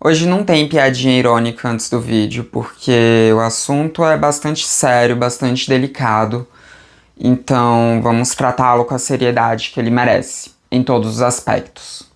Hoje não tem piadinha irônica antes do vídeo, porque o assunto é bastante sério, bastante delicado. Então vamos tratá-lo com a seriedade que ele merece, em todos os aspectos.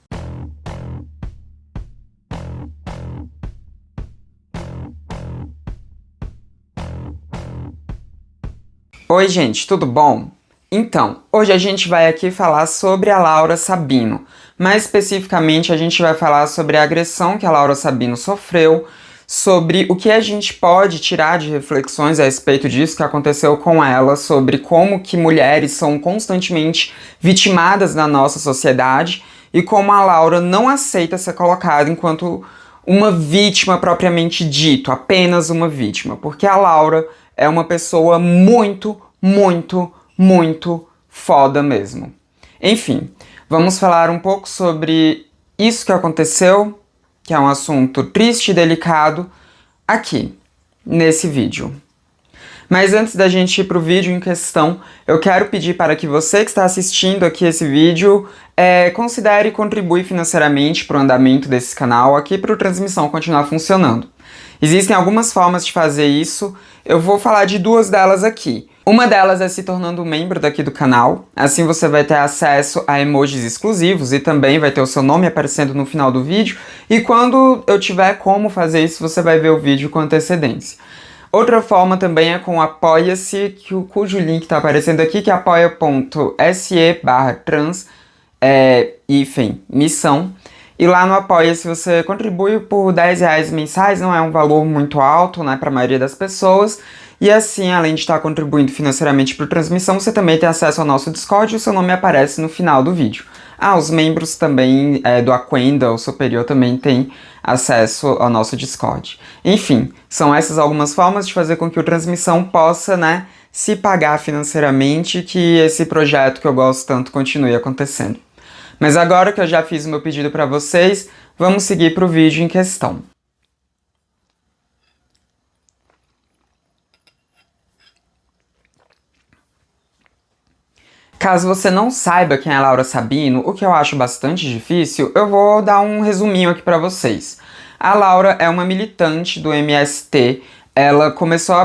Oi, gente, tudo bom? Então, hoje a gente vai aqui falar sobre a Laura Sabino. Mais especificamente, a gente vai falar sobre a agressão que a Laura Sabino sofreu, sobre o que a gente pode tirar de reflexões a respeito disso que aconteceu com ela, sobre como que mulheres são constantemente vitimadas na nossa sociedade e como a Laura não aceita ser colocada enquanto uma vítima propriamente dito, apenas uma vítima, porque a Laura é uma pessoa muito foda mesmo. Enfim, vamos falar um pouco sobre isso que aconteceu, que é um assunto triste e delicado, aqui, nesse vídeo. Mas antes da gente ir pro vídeo em questão, eu quero pedir para que você que está assistindo aqui esse vídeo considere contribuir financeiramente para o andamento desse canal aqui para a transmissão continuar funcionando. Existem algumas formas de fazer isso, eu vou falar de duas delas aqui. Uma delas é se tornando membro daqui do canal, assim você vai ter acesso a emojis exclusivos e também vai ter o seu nome aparecendo no final do vídeo, e quando eu tiver como fazer isso, você vai ver o vídeo com antecedência. Outra forma também é com o Apoia-se, cujo link está aparecendo aqui, que é apoia.se/trans, missão. E lá no Apoia-se você contribui por R$10 mensais, não é um valor muito alto, né, para a maioria das pessoas. E assim, além de estar contribuindo financeiramente para a transmissão, você também tem acesso ao nosso Discord e o seu nome aparece no final do vídeo. Os membros também do Aquenda, o superior, também têm acesso ao nosso Discord. Enfim, são essas algumas formas de fazer com que o transmissão possa, né, se pagar financeiramente, que esse projeto que eu gosto tanto continue acontecendo. Mas agora que eu já fiz o meu pedido para vocês, vamos seguir para o vídeo em questão. Caso você não saiba quem é a Laura Sabino, o que eu acho bastante difícil, eu vou dar um resuminho aqui para vocês. A Laura é uma militante do MST, ela começou a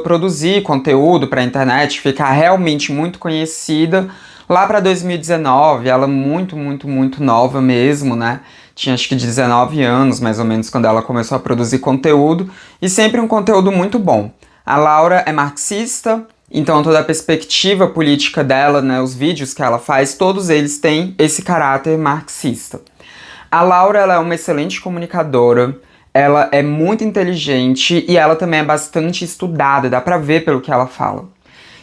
produzir conteúdo para a internet, ficar realmente muito conhecida lá para 2019, ela muito nova mesmo, né? Tinha acho que 19 anos, mais ou menos, quando ela começou a produzir conteúdo, e sempre um conteúdo muito bom. A Laura é marxista, então toda a perspectiva política dela, né, os vídeos que ela faz, todos eles têm esse caráter marxista. A Laura, ela é uma excelente comunicadora, ela é muito inteligente e ela também é bastante estudada, dá pra ver pelo que ela fala.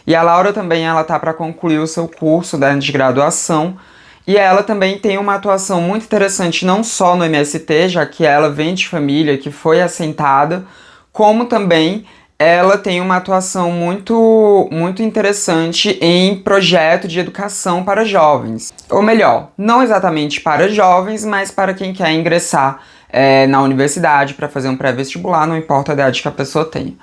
E a Laura também, ela tá para concluir o seu curso de graduação, e ela também tem uma atuação muito interessante, não só no MST, já que ela vem de família que foi assentada, como também ela tem uma atuação muito interessante em projeto de educação para jovens. Ou melhor, não exatamente para jovens, mas para quem quer ingressar na universidade para fazer um pré-vestibular, não importa a idade que a pessoa tenha.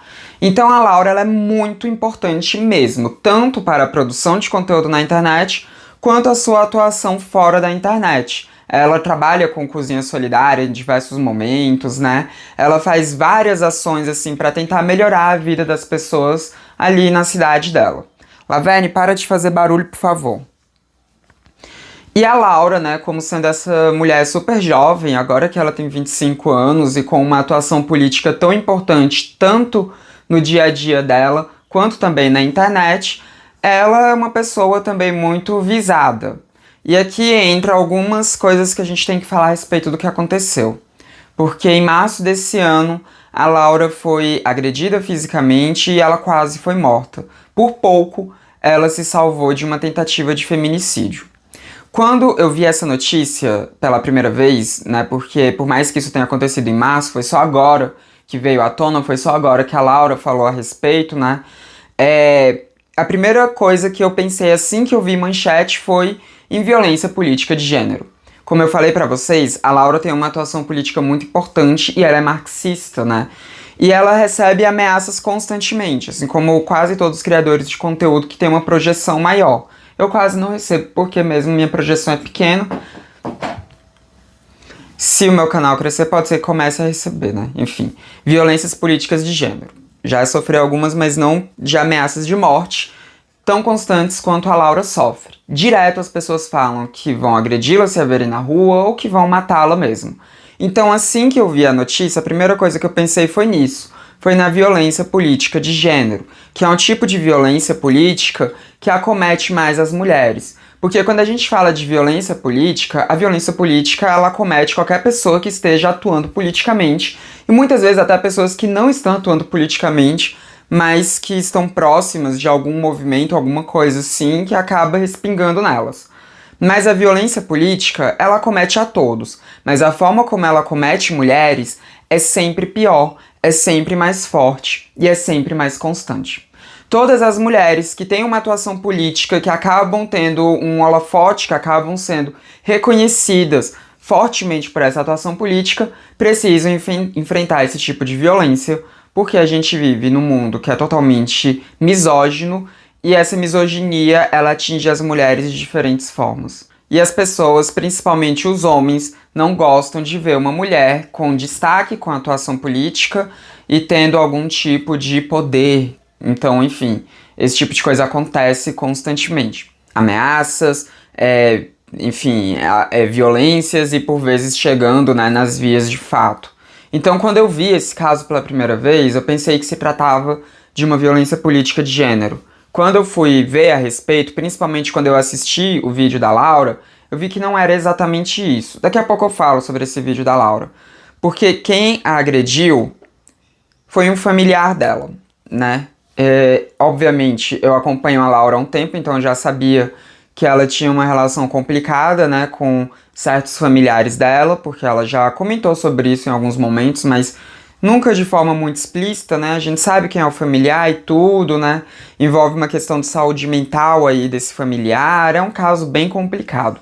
Então a Laura, ela é muito importante mesmo, tanto para a produção de conteúdo na internet, quanto a sua atuação fora da internet. Ela trabalha com cozinha solidária em diversos momentos, né? Ela faz várias ações assim para tentar melhorar a vida das pessoas ali na cidade dela. Laverne, para de fazer barulho, por favor. E a Laura, né, como sendo essa mulher super jovem, agora que ela tem 25 anos e com uma atuação política tão importante, tanto no dia a dia dela, quanto também na internet, ela é uma pessoa também muito visada. E aqui entra algumas coisas que a gente tem que falar a respeito do que aconteceu. Porque em março desse ano, a Laura foi agredida fisicamente e ela quase foi morta. Por pouco, ela se salvou de uma tentativa de feminicídio. Quando eu vi essa notícia pela primeira vez, né, porque por mais que isso tenha acontecido em março, foi só agora que veio à tona, foi só agora que a Laura falou a respeito, né, a primeira coisa que eu pensei assim que eu vi manchete foi em violência política de gênero. Como eu falei pra vocês, a Laura tem uma atuação política muito importante e ela é marxista, né, e ela recebe ameaças constantemente, assim como quase todos os criadores de conteúdo que têm uma projeção maior. Eu quase não recebo, porque mesmo minha projeção é pequena. Se o meu canal crescer, pode ser que comece a receber, né? Enfim, violências políticas de gênero. Já sofri algumas, mas não de ameaças de morte tão constantes quanto a Laura sofre. Direto as pessoas falam que vão agredi-la se a verem na rua ou que vão matá-la mesmo. Então, assim que eu vi a notícia, a primeira coisa que eu pensei foi nisso. Foi na violência política de gênero, que é um tipo de violência política que acomete mais as mulheres. Porque quando a gente fala de violência política, a violência política ela acomete qualquer pessoa que esteja atuando politicamente, e muitas vezes até pessoas que não estão atuando politicamente, mas que estão próximas de algum movimento, alguma coisa assim, que acaba respingando nelas. Mas a violência política, ela acomete a todos, mas a forma como ela acomete mulheres é sempre pior, é sempre mais forte e é sempre mais constante. Todas as mulheres que têm uma atuação política, que acabam tendo um holofote, que acabam sendo reconhecidas fortemente por essa atuação política, precisam enfrentar esse tipo de violência, porque a gente vive num mundo que é totalmente misógino e essa misoginia ela atinge as mulheres de diferentes formas. E as pessoas, principalmente os homens, não gostam de ver uma mulher com destaque, com atuação política e tendo algum tipo de poder. Então, enfim, esse tipo de coisa acontece constantemente. Ameaças, violências e por vezes chegando, né, nas vias de fato. Então, quando eu vi esse caso pela primeira vez, eu pensei que se tratava de uma violência política de gênero. Quando eu fui ver a respeito, principalmente quando eu assisti o vídeo da Laura, eu vi que não era exatamente isso. Daqui a pouco eu falo sobre esse vídeo da Laura. Porque quem a agrediu foi um familiar dela, né? Obviamente, eu acompanho a Laura há um tempo, então eu já sabia que ela tinha uma relação complicada, né, com certos familiares dela, porque ela já comentou sobre isso em alguns momentos, mas nunca de forma muito explícita, né? A gente sabe quem é o familiar e tudo, né? Envolve uma questão de saúde mental aí desse familiar, é um caso bem complicado.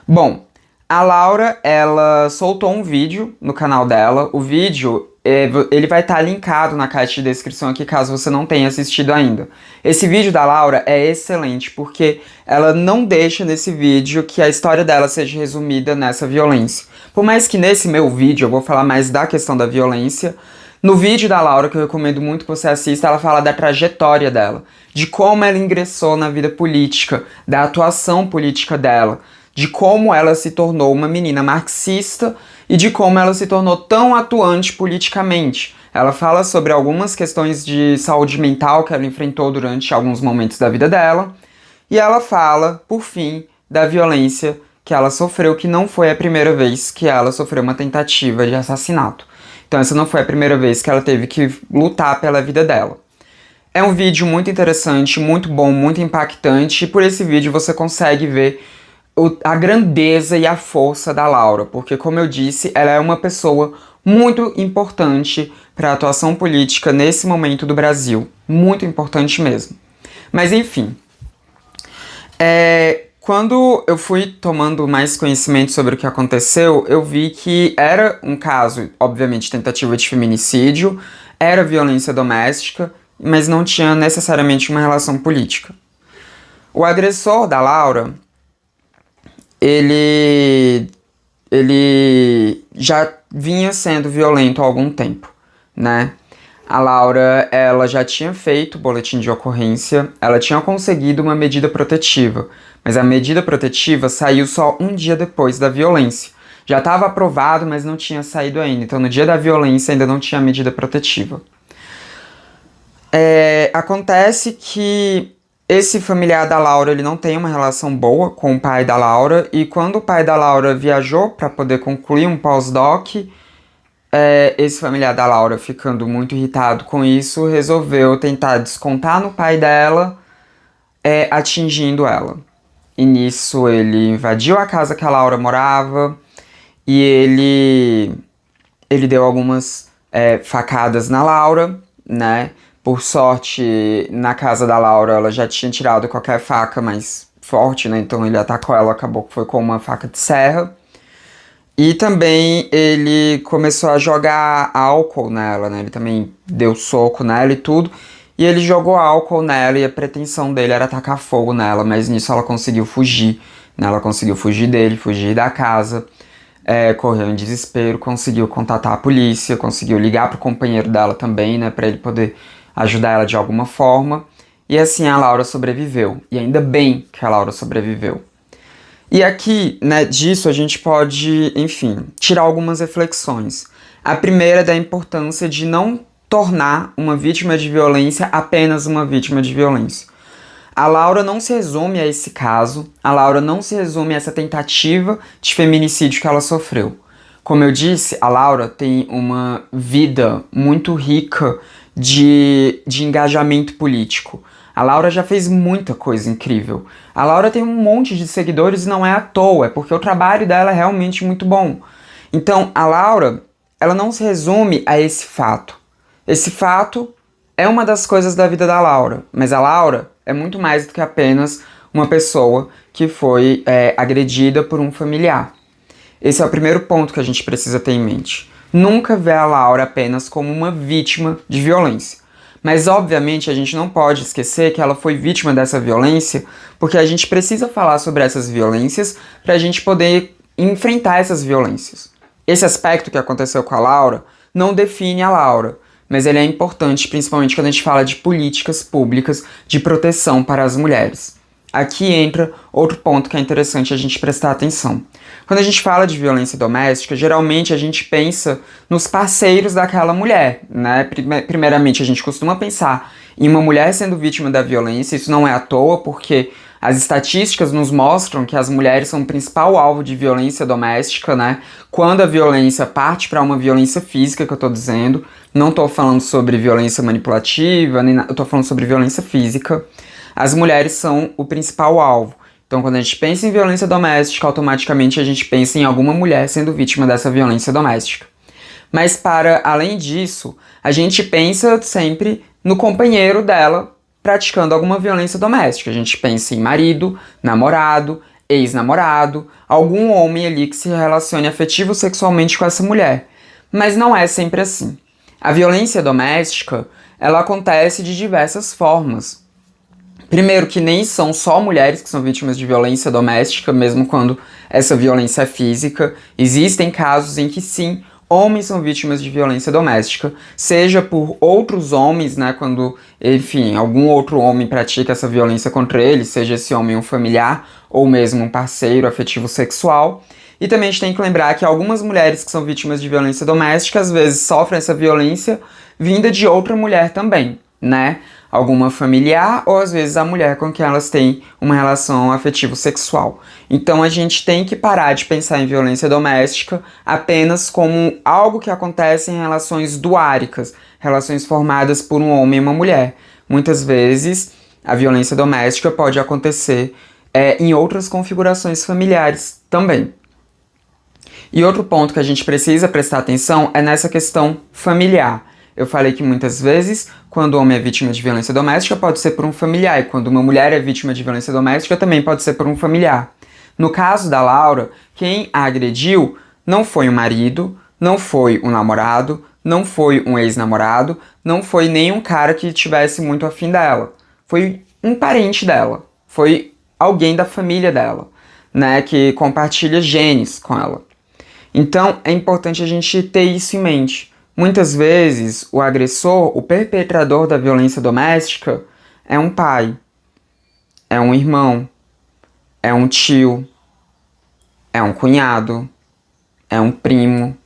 Bom, a Laura, ela soltou um vídeo no canal dela. O vídeo, ele vai estar linkado na caixa de descrição aqui, caso você não tenha assistido ainda. Esse vídeo da Laura é excelente, porque ela não deixa nesse vídeo que a história dela seja resumida nessa violência. Por mais que nesse meu vídeo eu vou falar mais da questão da violência, no vídeo da Laura, que eu recomendo muito que você assista, ela fala da trajetória dela, de como ela ingressou na vida política, da atuação política dela, de como ela se tornou uma menina marxista e de como ela se tornou tão atuante politicamente. Ela fala sobre algumas questões de saúde mental que ela enfrentou durante alguns momentos da vida dela, e ela fala, por fim, da violência que ela sofreu, que não foi a primeira vez que ela sofreu uma tentativa de assassinato. Então essa não foi a primeira vez que ela teve que lutar pela vida dela. É um vídeo muito interessante, muito bom, muito impactante, e por esse vídeo você consegue ver a grandeza e a força da Laura, porque, como eu disse, ela é uma pessoa muito importante para a atuação política nesse momento do Brasil. Muito importante mesmo. Mas, enfim. Quando eu fui tomando mais conhecimento sobre o que aconteceu, eu vi que era um caso, obviamente, tentativa de feminicídio, era violência doméstica, mas não tinha necessariamente uma relação política. O agressor da Laura, ele já vinha sendo violento há algum tempo, né? A Laura, ela já tinha feito o boletim de ocorrência, ela tinha conseguido uma medida protetiva, mas a medida protetiva saiu só um dia depois da violência. Já estava aprovado, mas não tinha saído ainda, então no dia da violência ainda não tinha medida protetiva. Acontece que esse familiar da Laura, ele não tem uma relação boa com o pai da Laura, e quando o pai da Laura viajou para poder concluir um pós-doc, esse familiar da Laura, ficando muito irritado com isso, resolveu tentar descontar no pai dela, atingindo ela. E nisso ele invadiu a casa que a Laura morava, e ele deu algumas facadas na Laura, né? Por sorte, na casa da Laura, ela já tinha tirado qualquer faca mais forte, né? Então ele atacou ela, acabou que foi com uma faca de serra. E também ele começou a jogar álcool nela, né? Ele também deu soco nela e tudo. E ele jogou álcool nela e a pretensão dele era atacar fogo nela, mas nisso ela conseguiu fugir, né? Ela conseguiu fugir dele, fugir da casa. correu em desespero, conseguiu contatar a polícia, conseguiu ligar pro companheiro dela também, né, pra ele poder ajudar ela de alguma forma. E assim a Laura sobreviveu. E ainda bem que a Laura sobreviveu. E aqui, né, disso a gente pode, enfim, tirar algumas reflexões. A primeira é da importância de não tornar uma vítima de violência apenas uma vítima de violência. A Laura não se resume a esse caso, a Laura não se resume a essa tentativa de feminicídio que ela sofreu. Como eu disse, a Laura tem uma vida muito rica de engajamento político. A Laura já fez muita coisa incrível. A Laura tem um monte de seguidores e não é à toa, é porque o trabalho dela é realmente muito bom. Então, a Laura, ela não se resume a esse fato. Esse fato é uma das coisas da vida da Laura, mas a Laura é muito mais do que apenas uma pessoa que foi agredida por um familiar. Esse é o primeiro ponto que a gente precisa ter em mente. Nunca ver a Laura apenas como uma vítima de violência. Mas, obviamente, a gente não pode esquecer que ela foi vítima dessa violência, porque a gente precisa falar sobre essas violências para a gente poder enfrentar essas violências. Esse aspecto que aconteceu com a Laura não define a Laura, mas ele é importante, principalmente quando a gente fala de políticas públicas de proteção para as mulheres. Aqui entra outro ponto que é interessante a gente prestar atenção. Quando a gente fala de violência doméstica, geralmente a gente pensa nos parceiros daquela mulher, né? Primeiramente, a gente costuma pensar em uma mulher sendo vítima da violência, isso não é à toa, porque as estatísticas nos mostram que as mulheres são o principal alvo de violência doméstica, né? Quando a violência parte para uma violência física, que eu tô dizendo, não tô falando sobre violência manipulativa, eu tô falando sobre violência física. As mulheres são o principal alvo. Então, quando a gente pensa em violência doméstica, automaticamente a gente pensa em alguma mulher sendo vítima dessa violência doméstica. Mas, para além disso, a gente pensa sempre no companheiro dela praticando alguma violência doméstica. A gente pensa em marido, namorado, ex-namorado, algum homem ali que se relacione afetivo sexualmente com essa mulher. Mas não é sempre assim. A violência doméstica, ela acontece de diversas formas. Primeiro, que nem são só mulheres que são vítimas de violência doméstica, mesmo quando essa violência é física. Existem casos em que sim, homens são vítimas de violência doméstica, seja por outros homens, né, quando, enfim, algum outro homem pratica essa violência contra ele, seja esse homem um familiar ou mesmo um parceiro afetivo sexual. E também a gente tem que lembrar que algumas mulheres que são vítimas de violência doméstica, às vezes sofrem essa violência vinda de outra mulher também, né? Alguma familiar ou às vezes a mulher com quem elas têm uma relação afetivo-sexual. Então a gente tem que parar de pensar em violência doméstica apenas como algo que acontece em relações duáricas, relações formadas por um homem e uma mulher. Muitas vezes a violência doméstica pode acontecer em outras configurações familiares também. E outro ponto que a gente precisa prestar atenção é nessa questão familiar. Eu falei que muitas vezes, quando o homem é vítima de violência doméstica, pode ser por um familiar, e quando uma mulher é vítima de violência doméstica, também pode ser por um familiar. No caso da Laura, quem a agrediu não foi o marido, não foi um namorado, não foi um ex-namorado, não foi nem um cara que tivesse muito afim dela. Foi um parente dela, foi alguém da família dela, né, que compartilha genes com ela. Então, é importante a gente ter isso em mente. Muitas vezes, o agressor, o perpetrador da violência doméstica, é um pai, é um irmão, é um tio, é um cunhado, é um primo.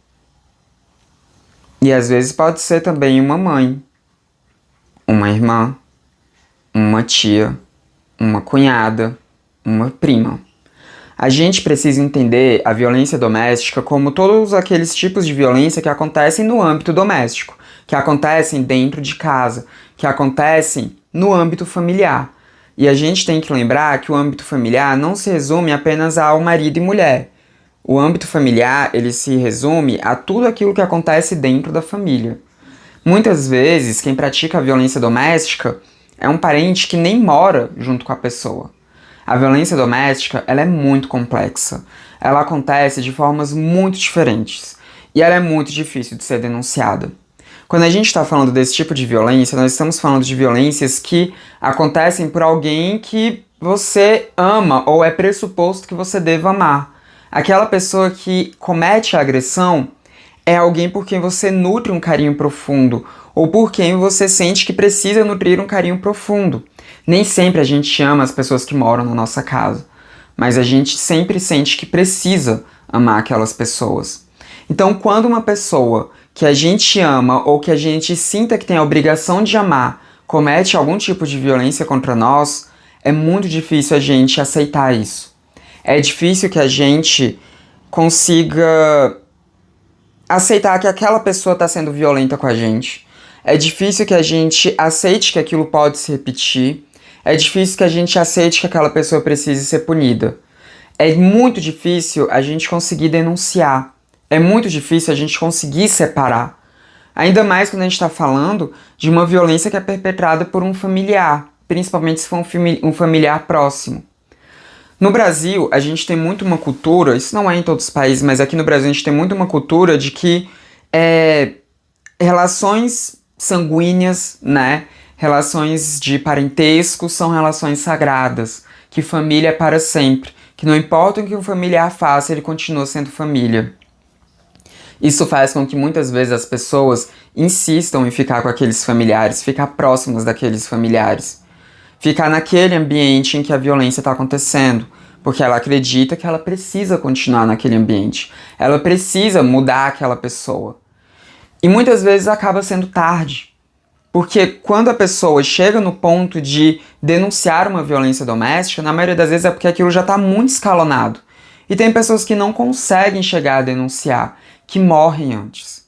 E às vezes pode ser também uma mãe, uma irmã, uma tia, uma cunhada, uma prima. A gente precisa entender a violência doméstica como todos aqueles tipos de violência que acontecem no âmbito doméstico, que acontecem dentro de casa, que acontecem no âmbito familiar. E a gente tem que lembrar que o âmbito familiar não se resume apenas ao marido e mulher. O âmbito familiar, ele se resume a tudo aquilo que acontece dentro da família. Muitas vezes, quem pratica a violência doméstica é um parente que nem mora junto com a pessoa. A violência doméstica, ela é muito complexa. Ela acontece de formas muito diferentes. E ela é muito difícil de ser denunciada. Quando a gente está falando desse tipo de violência, nós estamos falando de violências que acontecem por alguém que você ama ou é pressuposto que você deva amar. Aquela pessoa que comete a agressão é alguém por quem você nutre um carinho profundo, ou por quem você sente que precisa nutrir um carinho profundo. Nem sempre a gente ama as pessoas que moram na nossa casa, mas a gente sempre sente que precisa amar aquelas pessoas. Então, quando uma pessoa que a gente ama ou que a gente sinta que tem a obrigação de amar comete algum tipo de violência contra nós, é muito difícil a gente aceitar isso. É difícil que a gente consiga aceitar que aquela pessoa está sendo violenta com a gente. É difícil que a gente aceite que aquilo pode se repetir. É difícil que a gente aceite que aquela pessoa precise ser punida. É muito difícil a gente conseguir denunciar. É muito difícil a gente conseguir separar. Ainda mais quando a gente está falando de uma violência que é perpetrada por um familiar, principalmente se for um familiar próximo. No Brasil, a gente tem muito uma cultura, isso não é em todos os países, mas aqui no Brasil a gente tem muito uma cultura de que relações sanguíneas, né, relações de parentesco são relações sagradas, que família é para sempre, que não importa o que um familiar faça, ele continua sendo família. Isso faz com que muitas vezes as pessoas insistam em ficar com aqueles familiares, ficar próximas daqueles familiares. Ficar naquele ambiente em que a violência está acontecendo, porque ela acredita que ela precisa continuar naquele ambiente. Ela precisa mudar aquela pessoa. E muitas vezes acaba sendo tarde, porque quando a pessoa chega no ponto de denunciar uma violência doméstica, na maioria das vezes é porque aquilo já está muito escalonado. E tem pessoas que não conseguem chegar a denunciar, que morrem antes,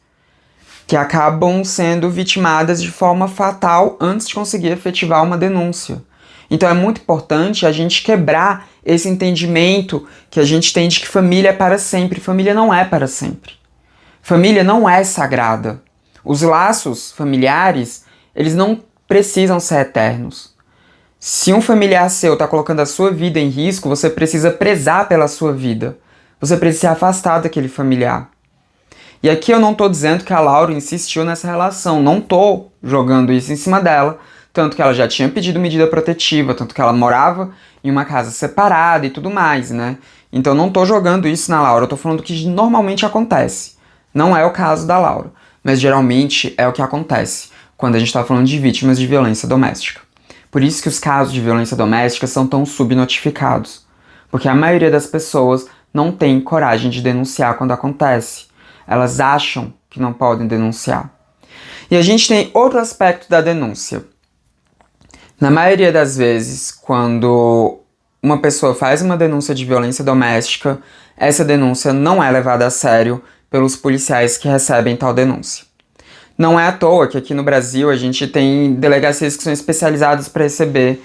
que acabam sendo vitimadas de forma fatal antes de conseguir efetivar uma denúncia. Então é muito importante a gente quebrar esse entendimento que a gente tem de que família é para sempre. Família não é para sempre. Família não é sagrada. Os laços familiares, eles não precisam ser eternos. Se um familiar seu está colocando a sua vida em risco, você precisa prezar pela sua vida. Você precisa se afastar daquele familiar. E aqui eu não estou dizendo que a Laura insistiu nessa relação, não estou jogando isso em cima dela, tanto que ela já tinha pedido medida protetiva, tanto que ela morava em uma casa separada e tudo mais, né? Então não estou jogando isso na Laura, eu estou falando que normalmente acontece. Não é o caso da Laura, mas geralmente é o que acontece quando a gente está falando de vítimas de violência doméstica. Por isso que os casos de violência doméstica são tão subnotificados, porque a maioria das pessoas não tem coragem de denunciar quando acontece. Elas acham que não podem denunciar. E a gente tem outro aspecto da denúncia. Na maioria das vezes, quando uma pessoa faz uma denúncia de violência doméstica, essa denúncia não é levada a sério pelos policiais que recebem tal denúncia. Não é à toa que aqui no Brasil a gente tem delegacias que são especializadas para receber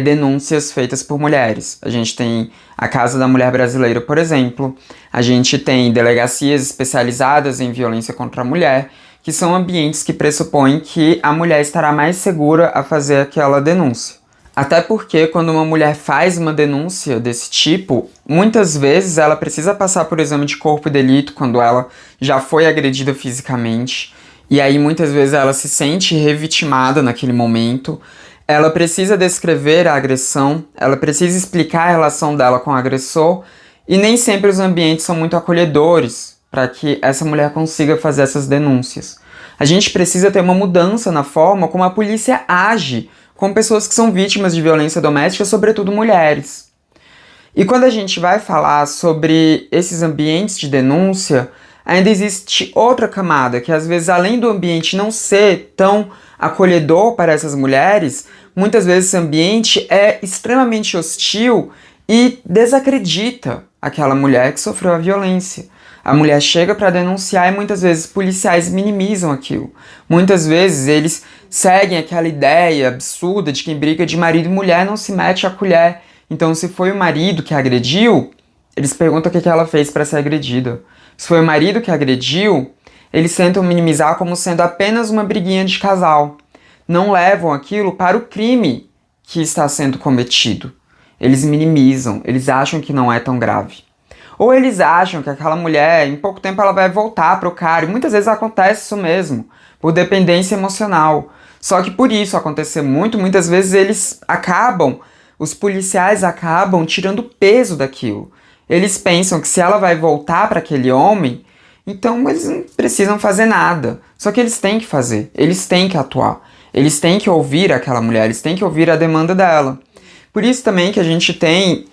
denúncias feitas por mulheres. A gente tem a Casa da Mulher Brasileira, por exemplo. A gente tem delegacias especializadas em violência contra a mulher, que são ambientes que pressupõem que a mulher estará mais segura a fazer aquela denúncia. Até porque quando uma mulher faz uma denúncia desse tipo, muitas vezes ela precisa passar por exame de corpo e delito quando ela já foi agredida fisicamente. E aí muitas vezes ela se sente revitimada naquele momento. Ela precisa descrever a agressão, ela precisa explicar a relação dela com o agressor, e nem sempre os ambientes são muito acolhedores para que essa mulher consiga fazer essas denúncias. A gente precisa ter uma mudança na forma como a polícia age com pessoas que são vítimas de violência doméstica, sobretudo mulheres. E quando a gente vai falar sobre esses ambientes de denúncia, ainda existe outra camada, que às vezes, além do ambiente não ser tão acolhedor para essas mulheres, muitas vezes esse ambiente é extremamente hostil e desacredita aquela mulher que sofreu a violência. A mulher chega para denunciar e muitas vezes policiais minimizam aquilo. Muitas vezes eles seguem aquela ideia absurda de que em briga de marido e mulher não se mete a colher. Então, se foi o marido que agrediu, eles perguntam o que ela fez para ser agredida. Se foi o marido que agrediu, eles tentam minimizar como sendo apenas uma briguinha de casal. Não levam aquilo para o crime que está sendo cometido. Eles minimizam, eles acham que não é tão grave. Ou eles acham que aquela mulher, em pouco tempo, ela vai voltar para o cara. E muitas vezes acontece isso mesmo, por dependência emocional. Só que por isso acontecer muitas vezes os policiais acabam tirando peso daquilo. Eles pensam que se ela vai voltar para aquele homem, então eles não precisam fazer nada. Só que eles têm que fazer, eles têm que atuar, eles têm que ouvir aquela mulher, eles têm que ouvir a demanda dela. Por isso também que a gente tem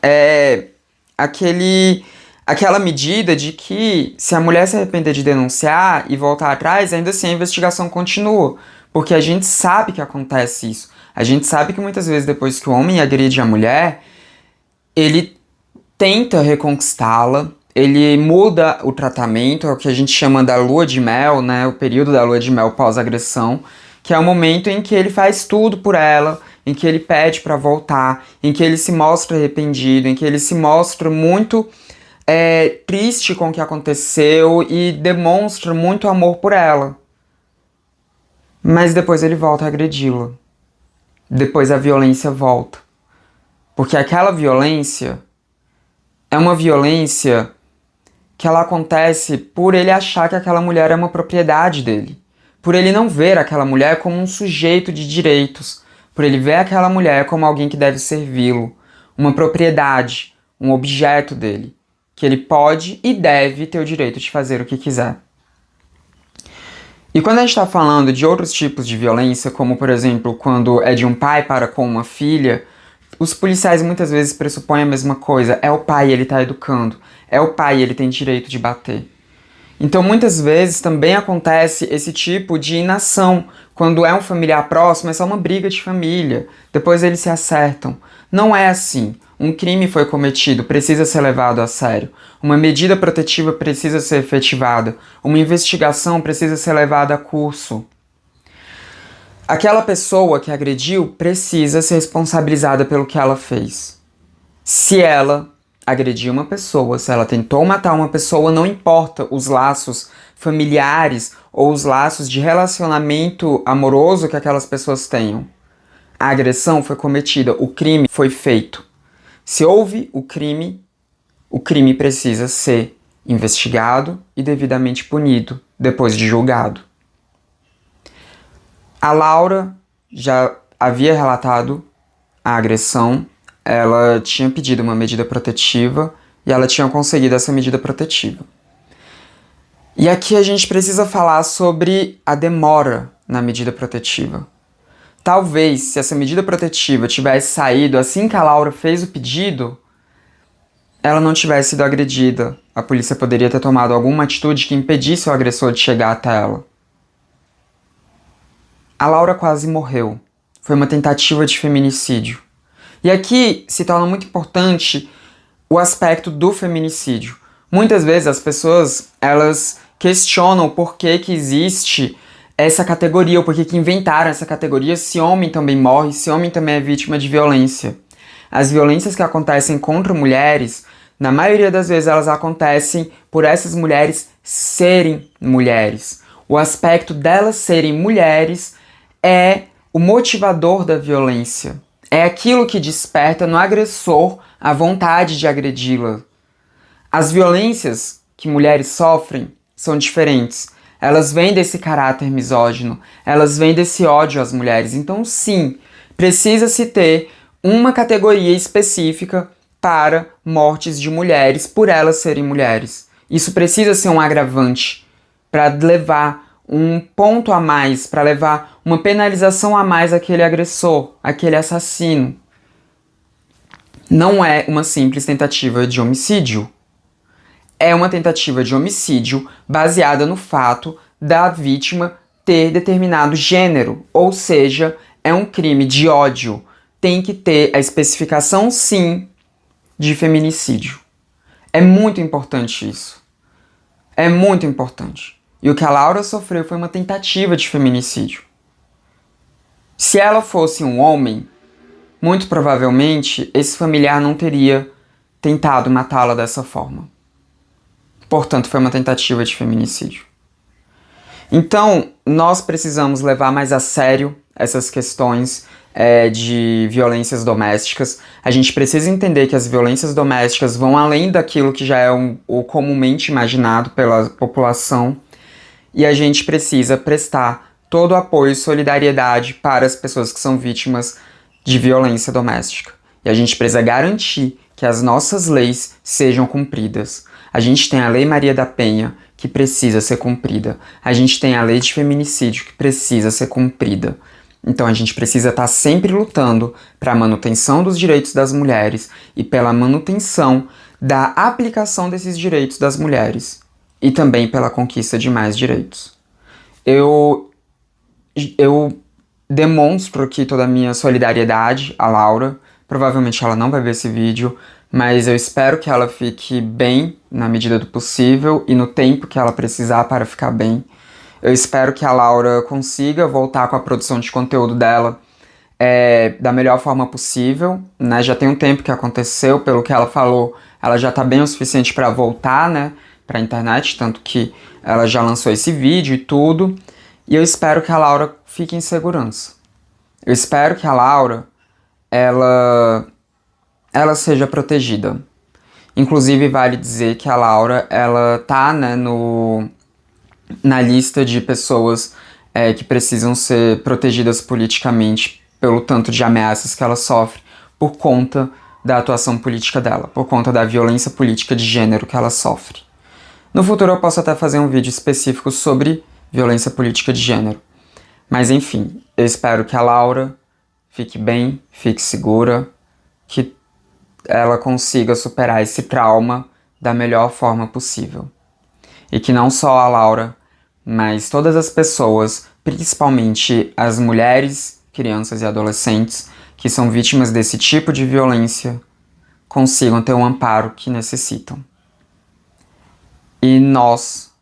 aquela medida de que se a mulher se arrepender de denunciar e voltar atrás, ainda assim a investigação continua. Porque a gente sabe que acontece isso. A gente sabe que muitas vezes depois que o homem agride a mulher, ele tenta reconquistá-la, ele muda o tratamento, é o que a gente chama da lua de mel, né? O período da lua de mel pós-agressão, que é o momento em que ele faz tudo por ela, em que ele pede pra voltar, em que ele se mostra arrependido, em que ele se mostra muito triste com o que aconteceu e demonstra muito amor por ela. Mas depois ele volta a agredi-la. Depois a violência volta. Porque aquela violência é uma violência que ela acontece por ele achar que aquela mulher é uma propriedade dele. Por ele não ver aquela mulher como um sujeito de direitos. Por ele ver aquela mulher como alguém que deve servi-lo. Uma propriedade, um objeto dele. Que ele pode e deve ter o direito de fazer o que quiser. E quando a gente está falando de outros tipos de violência, como por exemplo quando é de um pai para com uma filha, os policiais muitas vezes pressupõem a mesma coisa. É o pai, ele está educando. É o pai, ele tem direito de bater. Então muitas vezes também acontece esse tipo de inação. Quando é um familiar próximo, é só uma briga de família. Depois eles se acertam. Não é assim. Um crime foi cometido, precisa ser levado a sério. Uma medida protetiva precisa ser efetivada. Uma investigação precisa ser levada a curso. Aquela pessoa que agrediu precisa ser responsabilizada pelo que ela fez. Se ela agrediu uma pessoa, se ela tentou matar uma pessoa, não importa os laços familiares ou os laços de relacionamento amoroso que aquelas pessoas tenham. A agressão foi cometida, o crime foi feito. Se houve o crime precisa ser investigado e devidamente punido, depois de julgado. A Laura já havia relatado a agressão, ela tinha pedido uma medida protetiva e ela tinha conseguido essa medida protetiva. E aqui a gente precisa falar sobre a demora na medida protetiva. Talvez, se essa medida protetiva tivesse saído assim que a Laura fez o pedido, ela não tivesse sido agredida. A polícia poderia ter tomado alguma atitude que impedisse o agressor de chegar até ela. A Laura quase morreu. Foi uma tentativa de feminicídio. E aqui se torna muito importante o aspecto do feminicídio. Muitas vezes as pessoas, elas questionam por que existe essa categoria, ou por que inventaram essa categoria, se homem também morre, se homem também é vítima de violência. As violências que acontecem contra mulheres, na maioria das vezes elas acontecem por essas mulheres serem mulheres. O aspecto delas serem mulheres é o motivador da violência. É aquilo que desperta no agressor a vontade de agredi-la. As violências que mulheres sofrem são diferentes. Elas vêm desse caráter misógino, elas vêm desse ódio às mulheres. Então, sim, precisa-se ter uma categoria específica para mortes de mulheres por elas serem mulheres. Isso precisa ser um agravante para levar um ponto a mais, para levar uma penalização a mais àquele agressor, àquele assassino. Não é uma simples tentativa de homicídio. É uma tentativa de homicídio baseada no fato da vítima ter determinado gênero, ou seja, é um crime de ódio. Tem que ter a especificação, sim, de feminicídio. É muito importante isso. É muito importante. E o que a Laura sofreu foi uma tentativa de feminicídio. Se ela fosse um homem, muito provavelmente esse familiar não teria tentado matá-la dessa forma. Portanto, foi uma tentativa de feminicídio. Então, nós precisamos levar mais a sério essas questões de violências domésticas. A gente precisa entender que as violências domésticas vão além daquilo que já é o comumente imaginado pela população. E a gente precisa prestar todo o apoio e solidariedade para as pessoas que são vítimas de violência doméstica. E a gente precisa garantir que as nossas leis sejam cumpridas. A gente tem a Lei Maria da Penha, que precisa ser cumprida. A gente tem a lei de feminicídio, que precisa ser cumprida. Então a gente precisa estar sempre lutando para a manutenção dos direitos das mulheres e pela manutenção da aplicação desses direitos das mulheres. E também pela conquista de mais direitos. Eu demonstro aqui toda a minha solidariedade à Laura. Provavelmente ela não vai ver esse vídeo, mas eu espero que ela fique bem na medida do possível e no tempo que ela precisar para ficar bem. Eu espero que a Laura consiga voltar com a produção de conteúdo dela da melhor forma possível, né? Já tem um tempo que aconteceu, pelo que ela falou, ela já tá bem o suficiente para voltar, né, pra internet, tanto que ela já lançou esse vídeo e tudo. E eu espero que a Laura fique em segurança. Eu espero que a Laura ela seja protegida. Inclusive, vale dizer que a Laura, ela tá, né, na lista de pessoas que precisam ser protegidas politicamente pelo tanto de ameaças que ela sofre por conta da atuação política dela, por conta da violência política de gênero que ela sofre. No futuro eu posso até fazer um vídeo específico sobre violência política de gênero. Mas enfim, eu espero que a Laura fique bem, fique segura, que ela consiga superar esse trauma da melhor forma possível. E que não só a Laura, mas todas as pessoas, principalmente as mulheres, crianças e adolescentes que são vítimas desse tipo de violência, consigam ter um amparo que necessitam. E nós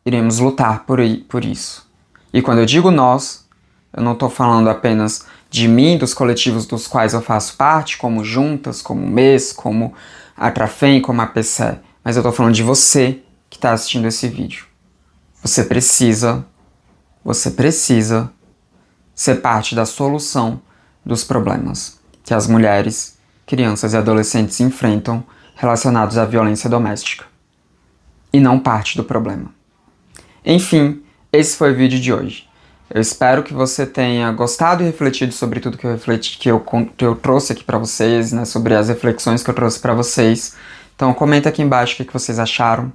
iremos lutar por isso. E quando eu digo nós, eu não estou falando apenas de mim, dos coletivos dos quais eu faço parte, como Juntas, como MES, como a Trafem, como a PCE, mas eu estou falando de você que está assistindo esse vídeo. Você precisa ser parte da solução dos problemas que as mulheres, crianças e adolescentes enfrentam relacionados à violência doméstica. E não parte do problema. Enfim, esse foi o vídeo de hoje. Eu espero que você tenha gostado e refletido sobre tudo que eu trouxe aqui pra vocês, né, sobre as reflexões que eu trouxe pra vocês. Então comenta aqui embaixo o que vocês acharam.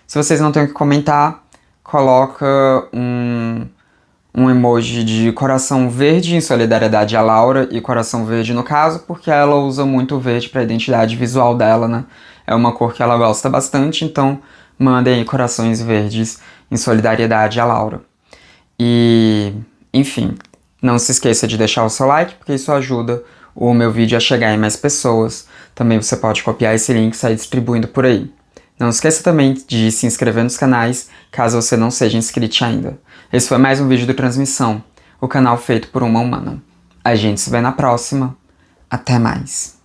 Se vocês não têm o que comentar, coloca um emoji de coração verde em solidariedade à Laura, e coração verde no caso, porque ela usa muito o verde para a identidade visual dela, né? É uma cor que ela gosta bastante, então mandem aí corações verdes em solidariedade à Laura. E, enfim, não se esqueça de deixar o seu like, porque isso ajuda o meu vídeo a chegar em mais pessoas. Também você pode copiar esse link e sair distribuindo por aí. Não esqueça também de se inscrever nos canais, caso você não seja inscrito ainda. Esse foi mais um vídeo do Transmissão, o canal feito por uma humana. A gente se vê na próxima. Até mais.